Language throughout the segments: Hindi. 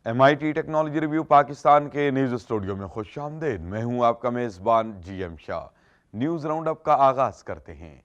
MIT टेक्नोलॉजी रिव्यू पाकिस्तान के न्यूज स्टूडियो में खुशामदीद। मैं हूं आपका मेजबान GM Shah. News round up का आगाज करते हैं।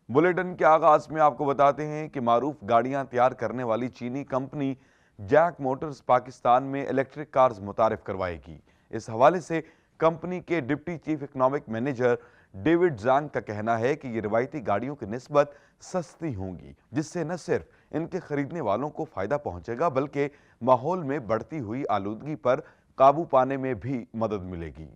बुलेटिन के आगाज में आपको बताते हैं कि मारूफ गाड़ियां तैयार करने वाली चीनी कंपनी जैक मोटर्स पाकिस्तान में इलेक्ट्रिक कार्स मुतारिफ करवाएगी। इस हवाले से कंपनी के deputy chief economic manager David Zhang का कहना है कि ये रिवायती गाड़ियों की निस्बत सस्ती होंगी, जिससे न सिर्फ इनके खरीदने वालों को फायदा पहुंचेगा बल्कि माहौल में बढ़ती हुई आलूदगी पर काबू पाने में भी मदद मिलेगी।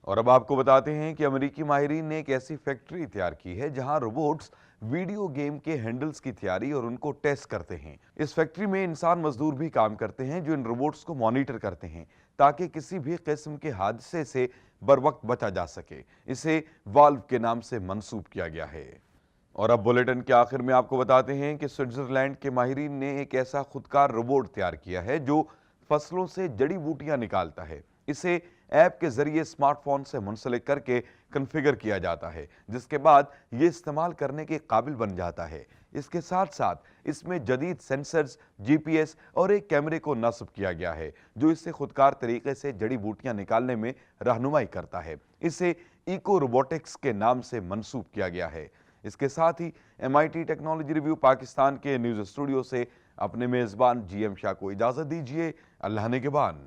और अब आपको बताते हैं कि अमेरिकी माहिरीन ने एक ऐसी फैक्ट्री तैयार की है जहां रोबोट्स वीडियो गेम के हैंडल्स की तैयारी और उनको टेस्ट करते हैं। इस फैक्ट्री में इंसान मजदूर भी काम करते हैं जो इन रोबोट्स को मॉनिटर करते हैं ताकि किसी भी किस्म के हादसे से बर वक्त बचा जा सके। इसे वाल्व के नाम से मंसूब किया गया है। और अब बुलेटिन के आखिर में आपको बताते हैं कि स्विट्जरलैंड के माहिरीन ने एक ऐसा खुदकार रोबोट तैयार किया है जो फसलों से जड़ी बूटियां निकालता है। इसे ऐप के जरिए स्मार्टफोन से मुंसलिक करके कॉन्फ़िगर किया जाता है, जिसके बाद ये इस्तेमाल करने के काबिल बन जाता है। इसके साथ साथ इसमें जदीद सेंसर्स, GPS और एक कैमरे को नस्ब किया गया है जो इससे खुदकार तरीके से जड़ी बूटियां निकालने में रहनुमाई करता है। इसे इको रोबोटिक्स के नाम से मंसूब किया गया है। इसके साथ ही MIT टेक्नोलॉजी रिव्यू पाकिस्तान के न्यूज स्टूडियो से अपने मेजबान GM शाह को इजाजत दीजिए। अल्लाह ने के बान।